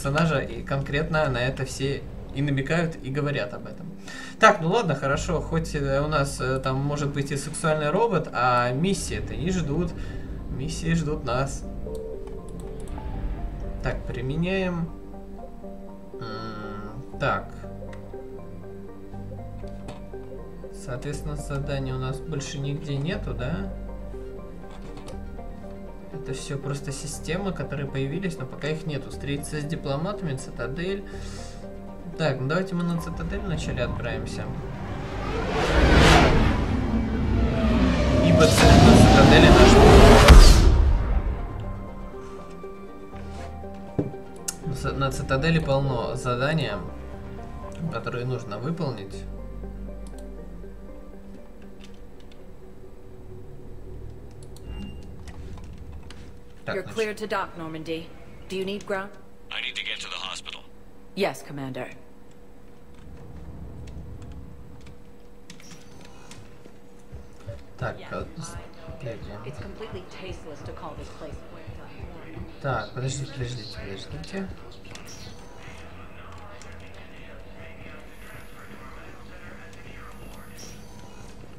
персонажа, и конкретно на это все и намекают, и говорят об этом. Так, ну ладно, хорошо, хоть у нас там может быть и сексуальный робот, а миссии-то не ждут. Миссии ждут нас. Так, применяем. Так. Соответственно, заданий у нас больше нигде нету, да? Это все просто системы, которые появились, но пока их нету. Встретиться с дипломатами, Цитадель. Так, ну давайте мы на Цитадель вначале отправимся. Ибо цель на Цитадели наш. На Цитадели полно задания, которые нужно выполнить. You're cleared to dock, Normandy. Do you need ground? I need to get to the hospital. Yes, Commander. Так, так, подождите.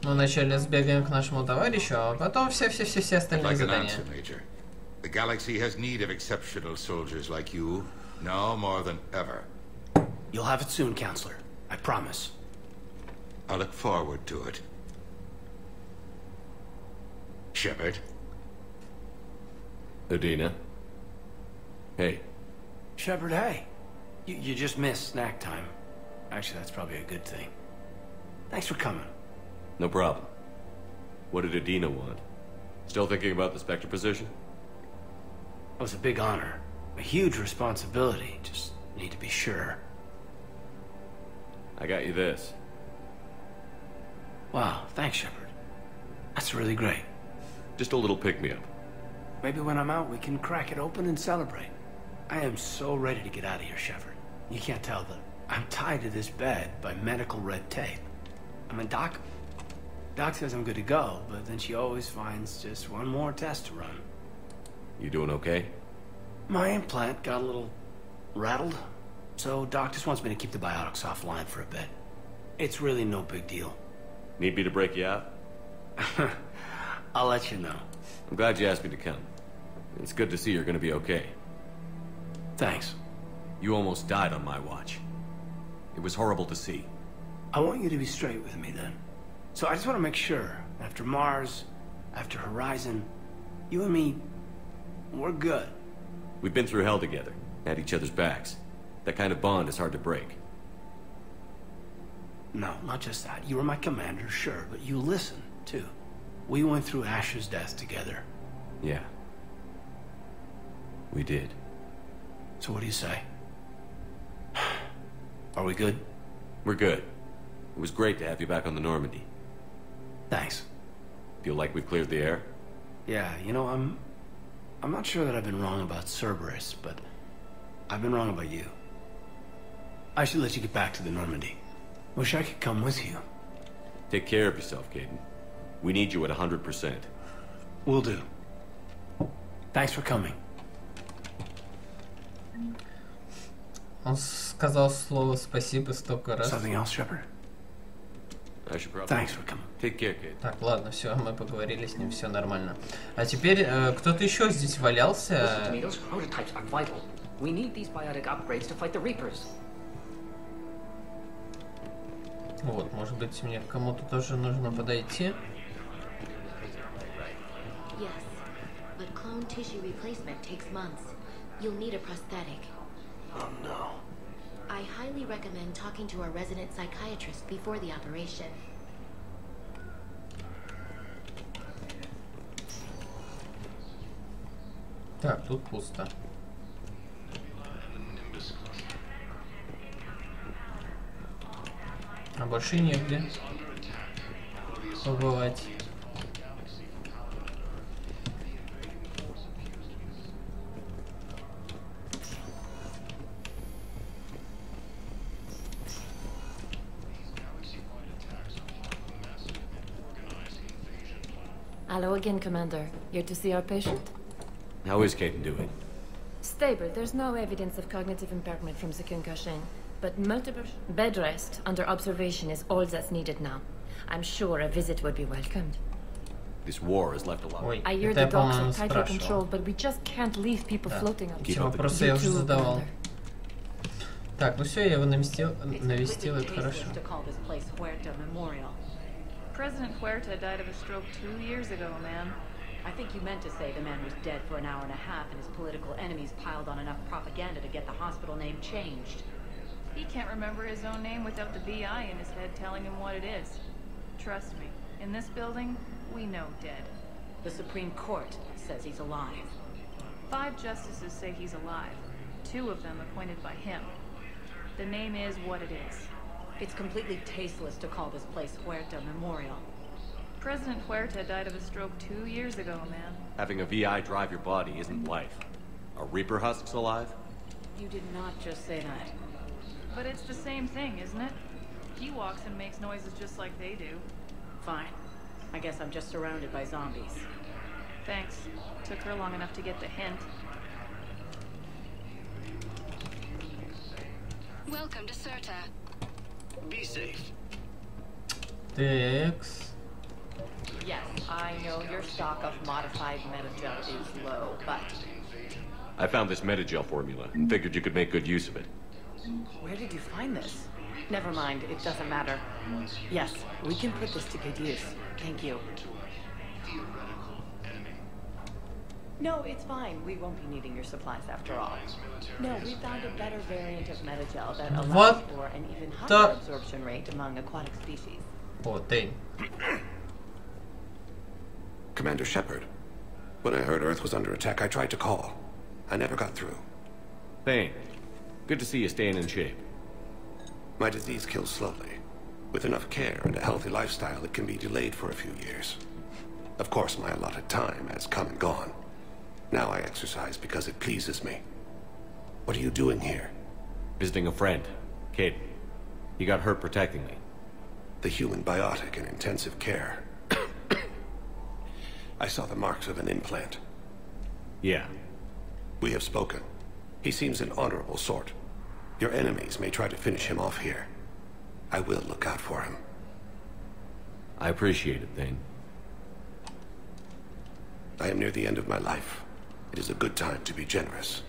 Ну, вначале сбегаем к нашему товарищу, а потом все остальные задания. The galaxy has need of exceptional soldiers like you, now more than ever. You'll have it soon, Counselor. I promise. I look forward to it. Shepard? Adina? Hey. Shepard, hey. You just missed snack time. Actually, that's probably a good thing. Thanks for coming. No problem. What did Adina want? Still thinking about the Spectre position? It was a big honor. A huge responsibility. Just need to be sure. I got you this. Wow, thanks, Shepard. That's really great. Just a little pick-me-up. Maybe when I'm out, we can crack it open and celebrate. I am so ready to get out of here, Shepard. You can't tell, but I'm tied to this bed by medical red tape. I mean, Doc says I'm good to go, but then she always finds just one more test to run. You doing okay? My implant got a little rattled, so Doc just wants me to keep the biotics offline for a bit. It's really no big deal. Need me to break you out? I'll let you know. I'm glad you asked me to come. It's good to see you're gonna be okay. Thanks. You almost died on my watch. It was horrible to see. I want you to be straight with me then. So I just want to make sure, after Mars, after Horizon, you and me, we're good. We've been through hell together, at each other's backs. That kind of bond is hard to break. No, not just that. You were my commander, sure, but you listened, too. We went through Asher's death together. Yeah. We did. So what do you say? Are we good? We're good. It was great to have you back on the Normandy. Thanks. Feel like we've cleared the air? Yeah, you know, I'm not sure that I've been wrong about Cerberus, but I've been wrong about you. I should let you get back to the Normandy. Wish I could come with you. Take care of yourself, Caden. We need you at 100%. Will do. Thanks for coming. Он сказал слово спасибо столько раз. Something else, Shepard? Thanks for coming. Take care, Kate. Так, ладно, все, мы поговорили с ним, все нормально. А теперь кто-то еще здесь валялся. Вот, может быть, мне к кому-то тоже нужно подойти. Yes, but clone tissue replacement takes months. You'll need a prosthetic. Oh no. I highly recommend talking to our resident psychiatrist before the operation. Так, тут пусто. А больше негде побывать. Hello again, Commander. Here to see our patient? How is Caden doing? stable. There's no evidence of cognitive impairment from the concussion, but multiple bed rest under observation is all that's needed now. I'm sure a visit would be welcomed. This war has left a lot. Ой, I hear это the я, dogs по-моему, are tightly спрашивал. controlled, but we just can't leave people floating on Эти вопросы я уже задавал. Так, ну все, я его навестил, это хорошо. President Huerta died of a stroke 2 years ago, man. I think you meant to say the man was dead for an hour and a half and his political enemies piled on enough propaganda to get the hospital name changed. He can't remember his own name without the VI in his head telling him what it is. Trust me, in this building, we know dead. The Supreme Court says he's alive. 5 justices say he's alive. 2 of them appointed by him. The name is what it is. It's completely tasteless to call this place Huerta Memorial. President Huerta died of a stroke 2 years ago, man. Having a VI drive your body isn't life. Are Reaper husks alive? You did not just say that. But it's the same thing, isn't it? He walks and makes noises just like they do. Fine. I guess I'm just surrounded by zombies. Thanks. Took her long enough to get the hint. Welcome to Certa. Be safe. Текс. Yes, I know your stock of modified metagel is low, but... I found this metagel formula and figured you could make good use of it. Where did you find this? Never mind, it doesn't matter. Yes, we can put this to good use. Thank you. No, it's fine. We won't be needing your supplies after all. No, we found a better variant of metagel that allows for an even higher absorption rate among aquatic species. О, Тейн. Commander Shepard, when I heard Earth was under attack, I tried to call. I never got through. Thane, good to see you staying in shape. My disease kills slowly. With enough care and a healthy lifestyle, it can be delayed for a few years. Of course, my allotted time has come and gone. Now I exercise because it pleases me. What are you doing here? Visiting a friend, Kid. He got hurt protecting me. The human biotic in intensive care. I saw the marks of an implant. Yeah. We have spoken. He seems an honorable sort. Your enemies may try to finish him off here. I will look out for him. I appreciate it, Thane. I am near the end of my life. It is a good time to be generous.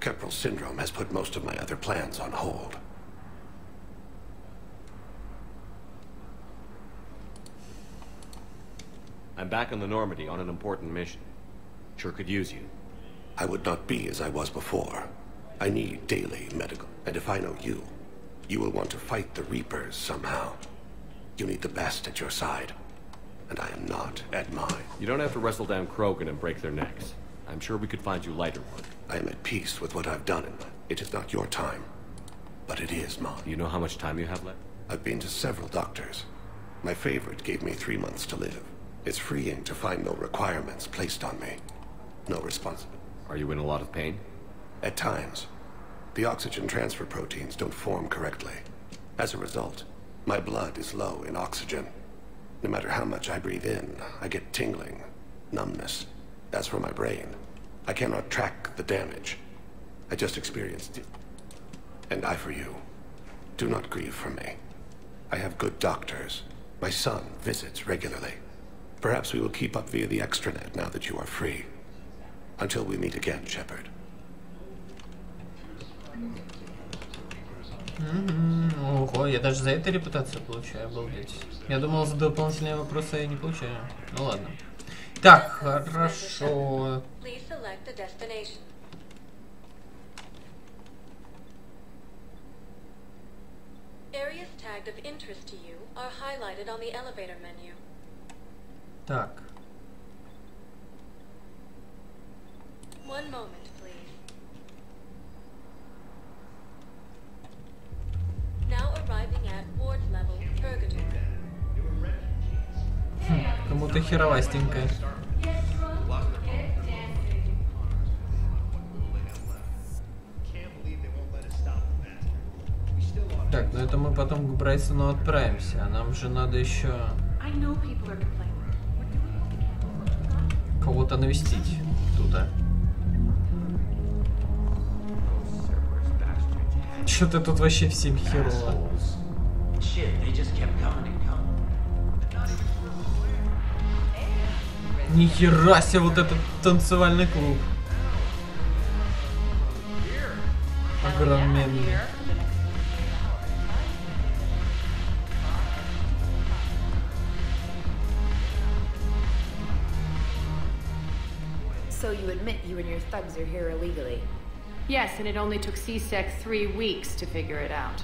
Keppel syndrome has put most of my other plans on hold. I'm back on the Normandy on an important mission. Sure could use you. I would not be as I was before. I need daily medical, and if I know you, you will want to fight the Reapers somehow. You need the best at your side, and I am not at mine. You don't have to wrestle down Krogan and break their necks. I'm sure we could find you lighter work. I am at peace with what I've done, and it is not your time, but it is mine. You know how much time you have left? I've been to several doctors. My favorite gave me 3 months to live. It's freeing to find no requirements placed on me. No responsibility. Are you in a lot of pain? At times. The oxygen transfer proteins don't form correctly. As a result, my blood is low in oxygen. No matter how much I breathe in, I get tingling, numbness. As for my brain, I cannot track the damage. I just experienced it. And I for you. Do not grieve for me. I have good doctors. My son visits regularly. Perhaps we will keep up via the extranet now that you are free. Until we meet again, Shepard. Ого, я даже за это репутацию получаю, обалдеть. Я думал, за дополнительные вопросы я не получаю. Ну ладно. Так, хорошо. Areas tagged of interest to you are highlighted on the elevator menu. Так. One moment, please. Now arriving at ward level purgatory. Кому-то херовастенько. Так, ну это мы потом к Брайсону отправимся, а нам же надо еще кого-то навестить. тут, а? Что-то тут вообще всем херово. Нихера себе вот этот танцевальный клуб. Огроменный. So you admit you and your thugs are here illegally? Yes, and it only took CSEC 3 weeks to figure it out.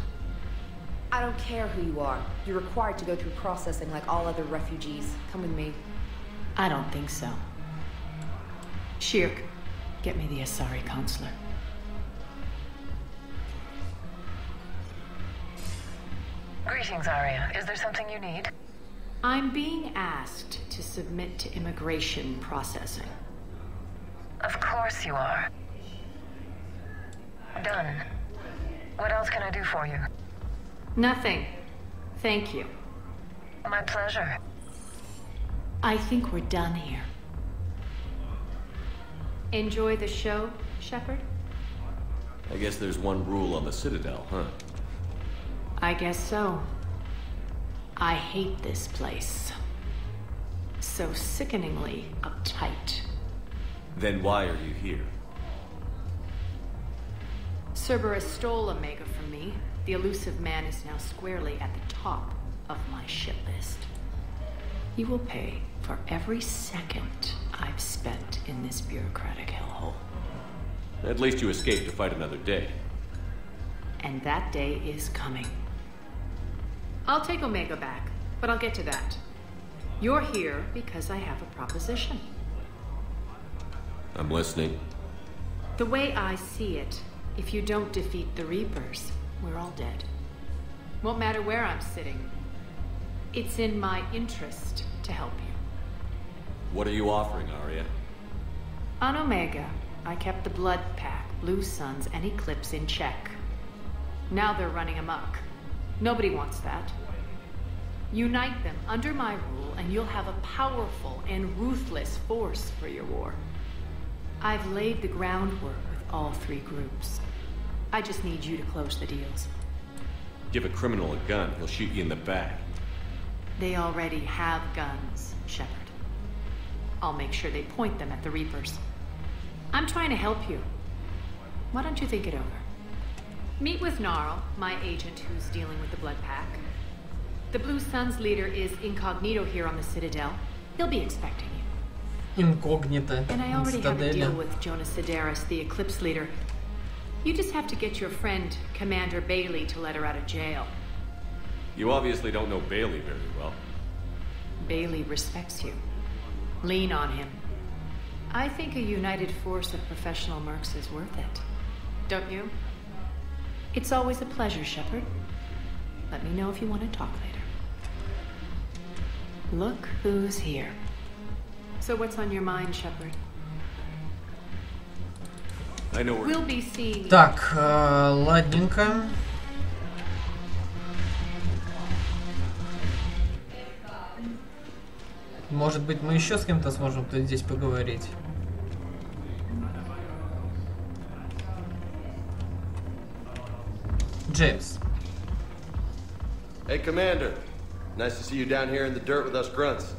I don't care who you are. You're required to go through processing like all other refugees. Come with me. I don't think so. Shirk, get me the Asari consular. Greetings, Arya. Is there something you need? I'm being asked to submit to immigration processing. Of course you are. Done. What else can I do for you? Nothing. Thank you. My pleasure. I think we're done here. Enjoy the show, Shepard? I guess there's one rule on the Citadel, huh? I guess so. I hate this place. So sickeningly uptight. Then why are you here? Cerberus stole Omega from me. The elusive man is now squarely at the top of my shit list. You will pay for every second I've spent in this bureaucratic hellhole. At least you escaped to fight another day. And that day is coming. I'll take Omega back, but I'll get to that. You're here because I have a proposition. I'm listening. The way I see it, if you don't defeat the Reapers, we're all dead. Won't matter where I'm sitting. It's in my interest to help you. What are you offering, Arya? On Omega, I kept the Blood Pack, Blue Suns, and Eclipse in check. Now they're running amok. Nobody wants that. Unite them under my rule, and you'll have a powerful and ruthless force for your war. I've laid the groundwork with all 3 groups. I just need you to close the deals. Give a criminal a gun, he'll shoot you in the back. They already have guns, Shepard. I'll make sure they point them at the Reapers. I'm trying to help you. Why don't you think it over? Meet with Gnarl, my agent who's dealing with the Blood Pack. The Blue Suns leader is incognito here on the Citadel. He'll be expecting you. Incognito. And I already have a Цитадель. deal with Jonas Sedaris, the Eclipse leader. You just have to get your friend, Commander Bailey, to let her out of jail. You obviously don't know Bailey very well. Bailey respects you. Lean on him. I think a united force of professional mercs is worth it. Don't you? It's always a pleasure, Shepard. Let me know if you want to talk later. Look who's here. So what's on your mind, Shepard? I know where... We'll be seeing... Так, ладненько. Может быть, мы еще с кем-то сможем тут здесь поговорить. Джеймс. Hey, Commander. Nice to see you down here in the dirt with us grunts.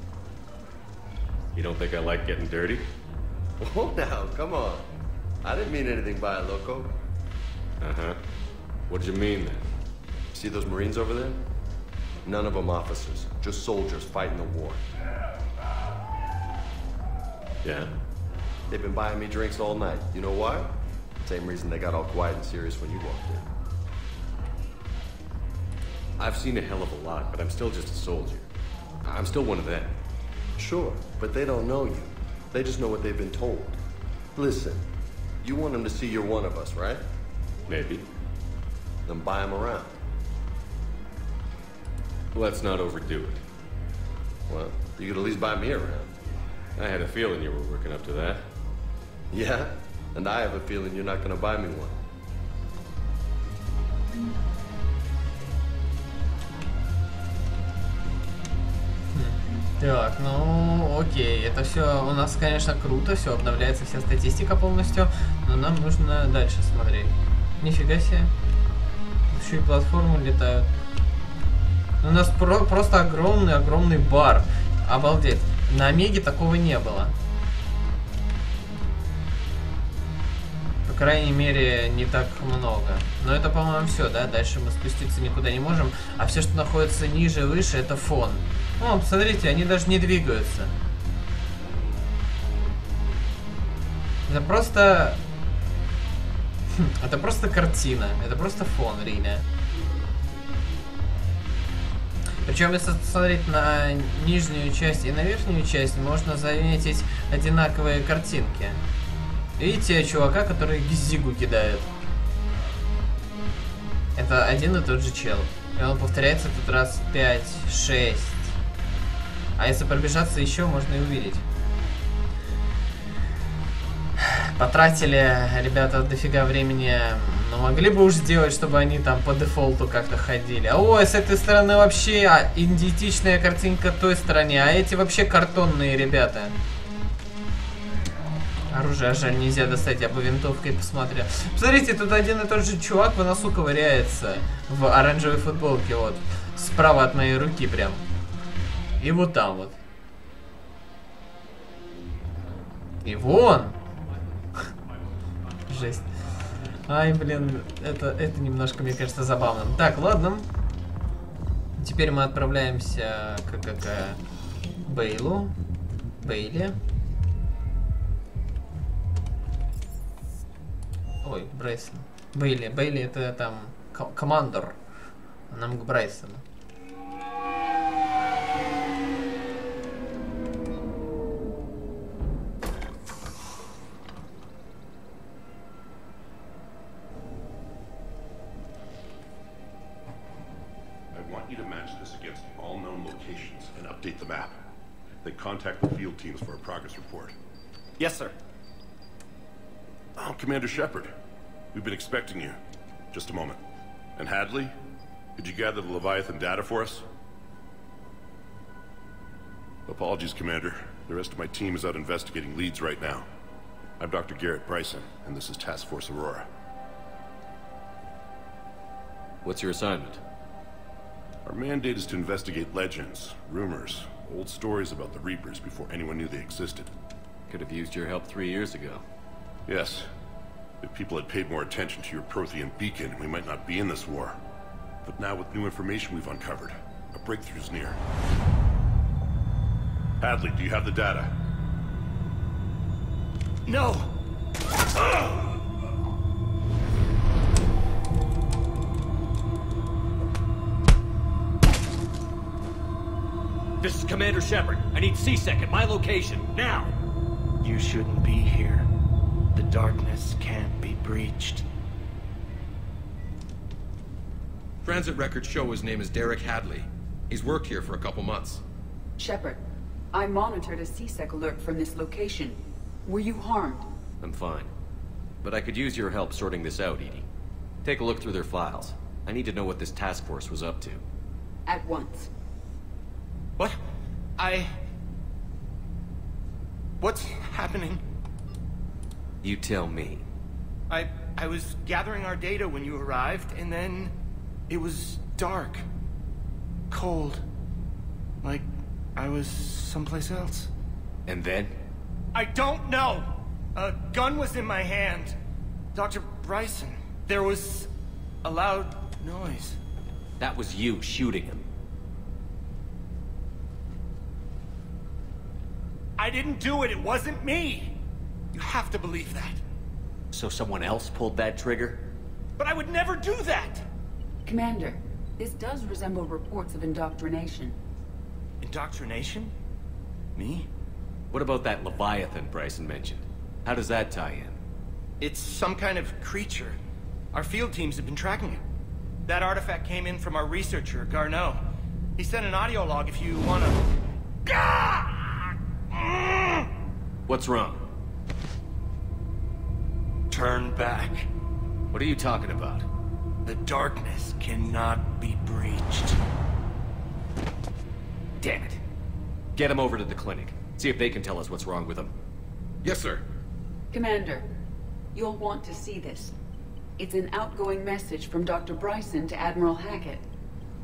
You don't think I like getting dirty? Oh, now, come on. I didn't mean anything by it, loco. Uh-huh. What did you mean, then? See those Marines over there? None of them officers, just soldiers fighting the war. Yeah? They've been buying me drinks all night. You know why? Same reason they got all quiet and serious when you walked in. I've seen a hell of a lot, but I'm still just a soldier. I'm still one of them. Sure, but they don't know you. They just know what they've been told. Listen, you want them to see you're one of us, right? Maybe. Then buy them around. Let's not overdo it. Well, you could at least buy me around. I had a feeling you were working up to that. Yeah? And I have a feeling you're not gonna buy me one. Так, ну окей, это все у нас, конечно, круто, все обновляется, вся статистика полностью, но нам нужно дальше смотреть. Нифига себе. Еще и платформы летают. У нас просто огромный бар. Обалдеть. На Омеге такого не было. По крайней мере, не так много. Но это, по-моему, все, да? Дальше мы спуститься никуда не можем. А все, что находится ниже и выше, это фон. О, посмотрите, они даже не двигаются. Это просто... Это просто картина. Это просто фон, реально. Причем, если смотреть на нижнюю часть и на верхнюю часть, можно заметить одинаковые картинки. Видите чувака, который гизигу кидает? Это один и тот же чел. И он повторяется тут раз 5-6. А если пробежаться еще, можно и увидеть. Потратили ребята дофига времени. Но могли бы уж сделать, чтобы они там по дефолту как-то ходили. Ой, с этой стороны вообще идентичная картинка той стороне. А эти вообще картонные ребята. Оружие, жаль, нельзя достать, я по винтовке посмотрел. Посмотрите, тут один и тот же чувак в носу ковыряется. В оранжевой футболке, вот. Справа от моей руки прям. И вот там вот. И вон. Жесть. Ай, блин, это немножко, мне кажется, забавным. Так, ладно. Теперь мы отправляемся к Бейли. Ой, Брайсон. Бейли это там командор. А нам к Брайсону. Contact the field teams for a progress report. Yes, sir. Oh, Commander Shepard. We've been expecting you. Just a moment. And Hadley, could you gather the Leviathan data for us? Apologies, Commander. The rest of my team is out investigating leads right now. I'm Dr. Garrett Brayson, and this is Task Force Aurora. What's your assignment? Our mandate is to investigate legends, rumors, old stories about the Reapers before anyone knew they existed. Could have used your help 3 years ago. Yes. If people had paid more attention to your Prothean beacon, we might not be in this war. But now with new information we've uncovered, a breakthrough's near. Hadley, do you have the data? No! This is Commander Shepard. I need C-Sec at my location, now! You shouldn't be here. The darkness can't be breached. Transit records show his name is Derek Hadley. He's worked here for a couple months. Shepard, I monitored a C-Sec alert from this location. Were you harmed? I'm fine. But I could use your help sorting this out, Edie. Take a look through their files. I need to know what this task force was up to. At once. What? What's happening? You tell me. I was gathering our data when you arrived, and then it was dark. Cold. Like I was someplace else. And then? I don't know! A gun was in my hand. Dr. Brayson. There was a loud noise. That was you shooting him. I didn't do it. It wasn't me. You have to believe that. So someone else pulled that trigger? But I would never do that! Commander, this does resemble reports of indoctrination. Indoctrination? Me? What about that Leviathan Bryson mentioned? How does that tie in? It's some kind of creature. Our field teams have been tracking it. That artifact came in from our researcher, Garneau. He sent an audio log if you wanna... What's wrong? Turn back. What are you talking about? The darkness cannot be breached. Damn it. Get him over to the clinic. See if they can tell us what's wrong with him. Yes, sir. Commander, you'll want to see this. It's an outgoing message from Dr. Brайсон to Admiral Hackett.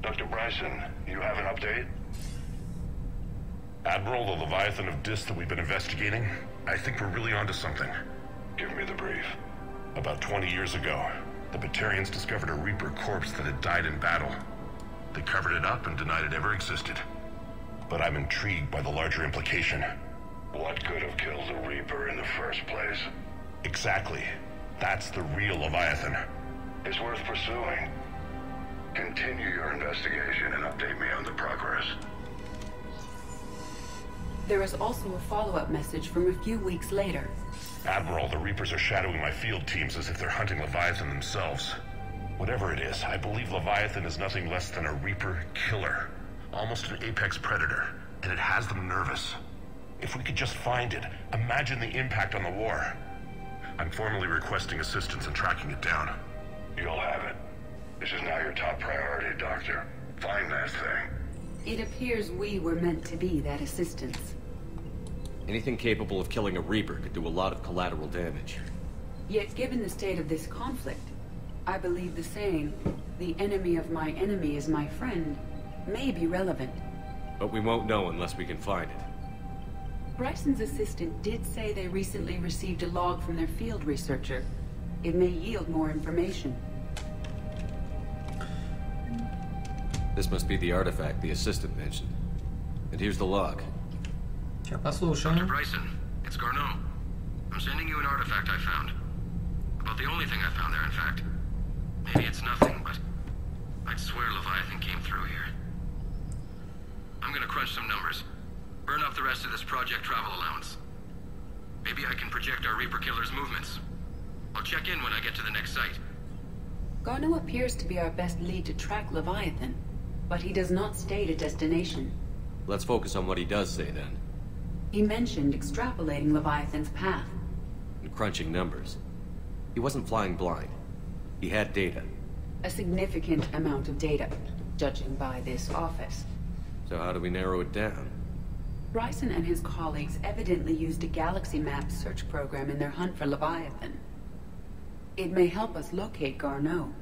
Dr. Brайson, you have an update? Admiral, the Leviathan of Dis that we've been investigating, I think we're really onto something. Give me the brief. About 20 years ago, the Batarians discovered a Reaper corpse that had died in battle. They covered it up and denied it ever existed. But I'm intrigued by the larger implication. What could have killed the Reaper in the first place? Exactly. That's the real Leviathan. It's worth pursuing. Continue your investigation and update me on the progress. There is also a follow-up message from a few weeks later. Admiral, the Reapers are shadowing my field teams as if they're hunting Leviathan themselves. Whatever it is, I believe Leviathan is nothing less than a Reaper killer. Almost an apex predator, and it has them nervous. If we could just find it, imagine the impact on the war. I'm formally requesting assistance in tracking it down. You'll have it. This is now your top priority, Doctor. Find that thing. It appears we were meant to be that assistance. Anything capable of killing a Reaper could do a lot of collateral damage. Yet given the state of this conflict, I believe the saying, "The enemy of my enemy is my friend," may be relevant. But we won't know unless we can find it. Bryson's assistant did say they recently received a log from their field researcher. It may yield more information. This must be the artifact the assistant mentioned. And here's the log. Послушаем. Brайson, it's Garneau. I'm sending you an artifact I found. About the only thing I found there, in fact. Maybe it's nothing, but I'd swear Leviathan came through here. I'm gonna crunch some numbers. Burn up the rest of this project travel allowance. Maybe I can project our Reaper killer's movements. I'll check in when I get to the next site. Garneau appears to be our best lead to track Leviathan, but he does not state a destination. Let's focus on what he does say then. He mentioned extrapolating Leviathan's path. And crunching numbers. He wasn't flying blind. He had data. A significant amount of data, judging by this office. So how do we narrow it down? Brайson and his colleagues evidently used a galaxy map search program in their hunt for Leviathan. It may help us locate Garneau.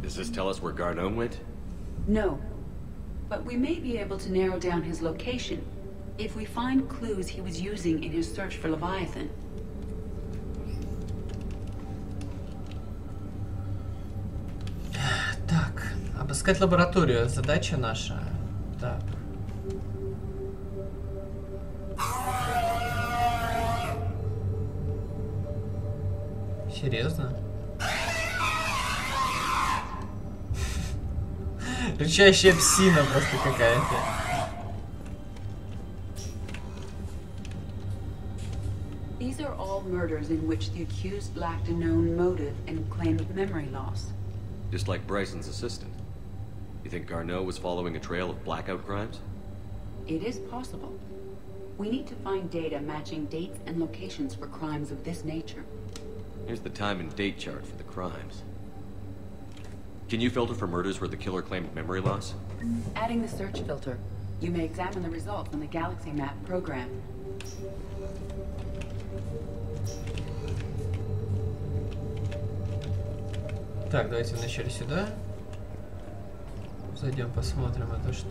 Does this tell us where Garneau went? No. But we may be able to narrow down his location if we find clues he was using in his search for Leviathan. Так, обыскать лабораторию. Задача наша. Так. Серьезно? Рычащая псина просто какая-то. These are all murders in which the accused lacked a known motive and claimed memory loss. Just like Bryson's assistant. You think Garneau was following a trail of blackout crimes? It is possible. We need to find data matching dates and locations for crimes of this nature. Here's the time and date chart for the crimes. Can you filter for murders where the killer claimed memory loss? Adding the search filter, you may examine the results on the Galaxy Map program. Так, давайте вначале сюда. Зайдем, посмотрим, это что.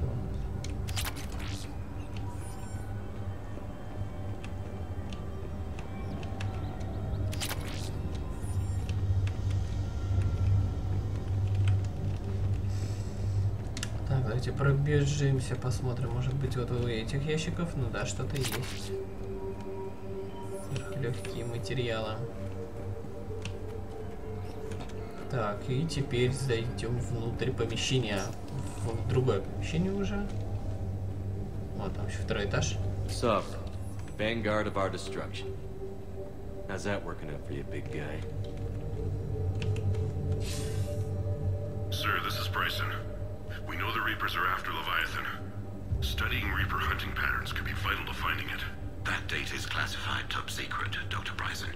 Так, давайте пробежимся, посмотрим. Может быть, вот у этих ящиков, ну да, что-то есть. Сверхлегкие материалы. Так, и теперь зайдем внутрь помещения. В другое помещение уже. Вот там еще второй этаж. Sub, vanguard of our destruction. How's that working out for you, big guy? Sir, this is Brайson. We know the Reapers are after Leviathan. Studying Reaper hunting patterns could be vital to finding it. That data is classified top secret, Dr. Brайson.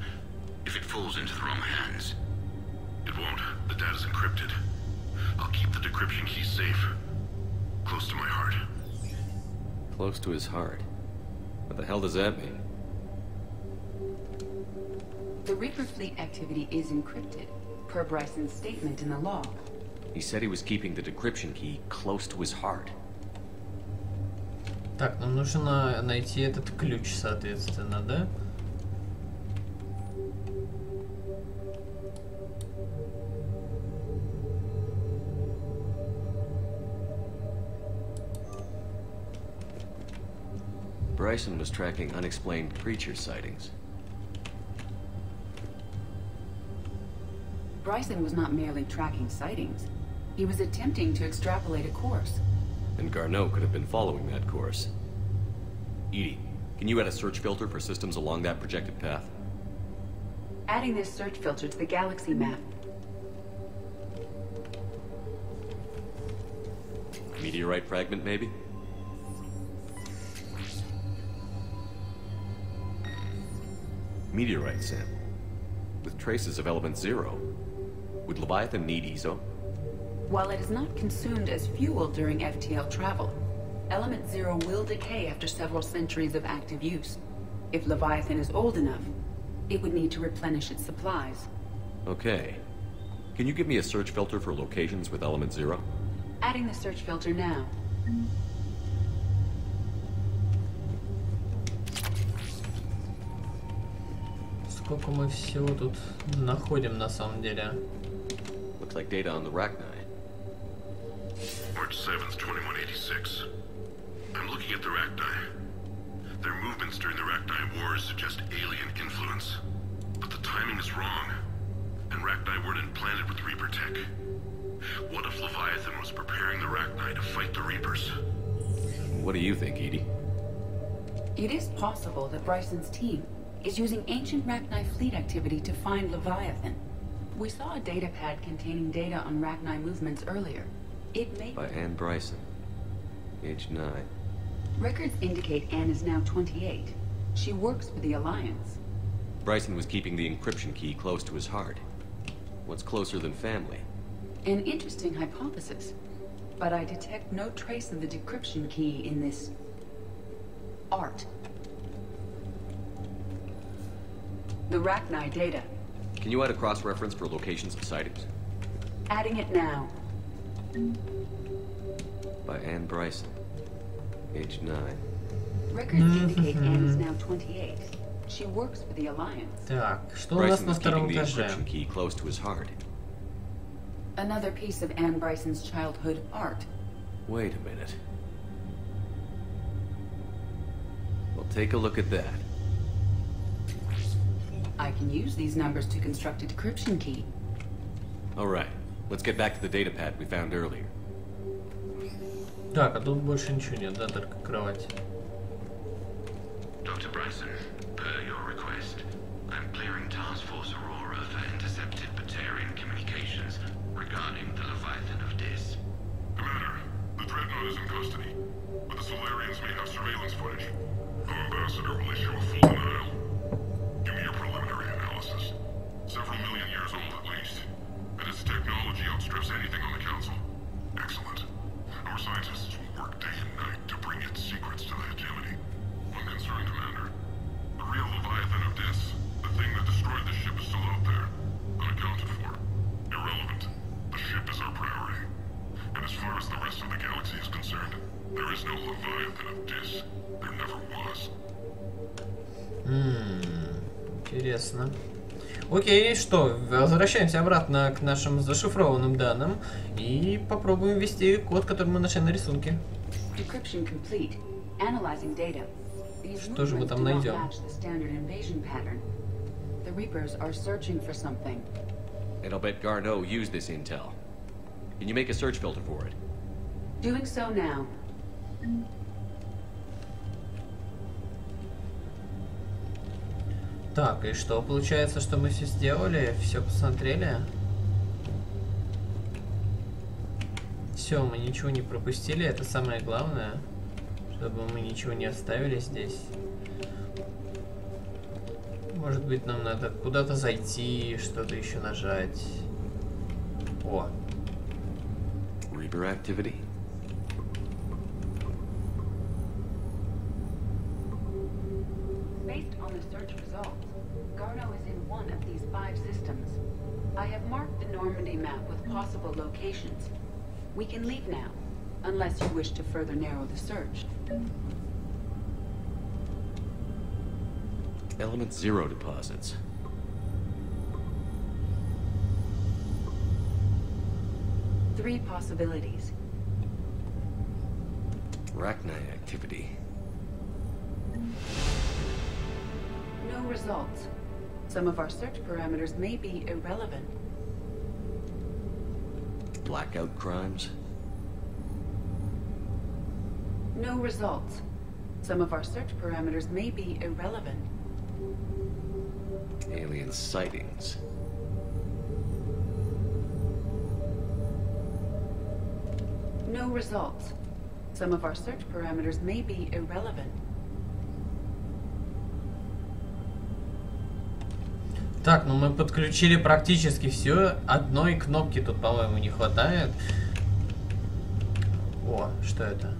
If it falls into the wrong hands... It won't. The data's encrypted. I'll keep the decryption key safe. Close to my heart. Close to his heart? What the hell does that mean? The Reaper fleet activity is encrypted, per Bryson's statement in the log. He said he was keeping the decryption key close to his heart. Так, нам нужно найти этот ключ, соответственно, да? Brайson was tracking unexplained creature sightings. Brайson was not merely tracking sightings. He was attempting to extrapolate a course. And Garneau could have been following that course. Edie, can you add a search filter for systems along that projected path? Adding this search filter to the galaxy map. Meteorite fragment, maybe? Meteorite sample. With traces of element 0. Would Leviathan need ESO? While it is not consumed as fuel during FTL travel, element 0 will decay after several centuries of active use. If Leviathan is old enough, it would need to replenish its supplies. Okay. Can you give me a search filter for locations with element 0? Adding the search filter now. Сколько мы всего тут находим на самом деле? Looks like data on the Rachni. March 7th, 2186. I'm looking at the Rachni. Their movements during the Rachni Wars suggest alien influence. But the timing is wrong. And Rachni weren't implanted with Reaper tech. What if Leviathan was preparing the Rachni to fight the Reapers? What do you think, Edie? It is possible that Bryson's team is using ancient Rachni fleet activity to find Leviathan. We saw a data pad containing data on Rachni movements earlier. It may... By Anne Brison. Age 9. Records indicate Anne is now 28. She works for the Alliance. Brison was keeping the encryption key close to his heart. What's closer than family? An interesting hypothesis. But I detect no trace of the decryption key in this... art. The Rachni data. Can you add a cross-reference for locations of sightings? Adding it now. By Anne Brison. Age 9. Records indicate Anne is now 28. She works for the Alliance. Так, что у нас на втором этаже? Brison was keeping the encryption key close to his heart. Another piece of Anne Brison's childhood art. Wait a minute. Well, take a look at that. I can use these numbers to construct a decryption key. All right. Let's get back to the data pad we found earlier. Так, а тут больше ничего нет, да, только кровать. Dr. Brайсон, per your request, I'm clearing Task Force Aurora for intercepted Batarian communications regarding the Leviathan of Dis. Commander, the Dreadnought is in custody, but the Solarians may have surveillance footage. Our ambassador will issue a full denial. Give me your preliminary analysis. Several million years old at least, and its technology outstrips anything on the Council. Excellent. Our scientists will work day and night to bring its secrets to the hegemony. I'm concerned, Commander. The real Leviathan of Dis, the thing that destroyed the ship, is still out there, unaccounted for. Irrelevant. The ship is our priority. And as far as the rest of the galaxy is concerned, there is no Leviathan of Dis. There never was. Интересно. Окей, что, возвращаемся обратно к нашим зашифрованным данным и попробуем ввести код, который мы нашли на рисунке. Что же мы там найдем? And I'll bet Garneau used this intel. Can you make a search filter for it? Doing so now. Так, и что? Получается, что мы все сделали, все посмотрели. Все, мы ничего не пропустили, это самое главное. Чтобы мы ничего не оставили здесь. Может быть, нам надо куда-то зайти, что-то еще нажать. О. Reaper activity? Based on the search results, Garno is in one of these 5 systems. I have marked the Normandy map with possible locations. We can leave now, unless you wish to further narrow the search. Element 0 deposits. Three possibilities. Arachnite activity. No results. Some of our search parameters may be irrelevant. Blackout crimes. No results. Some of our search parameters may be irrelevant. Alien sightings. No results. Some of our search parameters may be irrelevant. Так, ну мы подключили практически все. Одной кнопки тут, по-моему, не хватает. О, что это?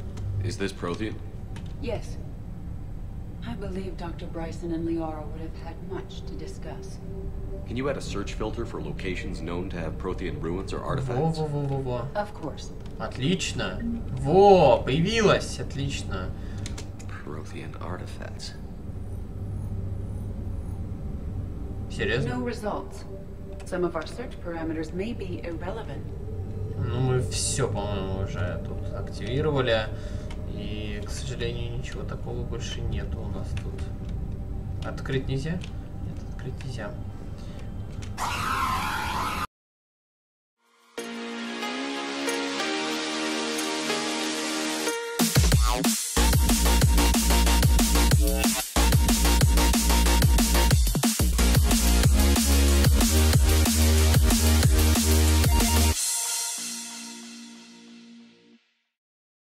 Is this Prothean? Yes. I believe Dr. Brайson and Liara would have had much to discuss. Can you add a search filter for locations known to have Prothean ruins or artifacts? Во-во-во-во-во. Of course. Отлично. Во, появилась. Отлично. Prothean artifacts. Серьезно? No results. Some of our search parameters may be irrelevant. Ну, мы все, по-моему, уже тут активировали. И, к сожалению, ничего такого больше нету у нас тут. Открыть нельзя? Нет, открыть нельзя.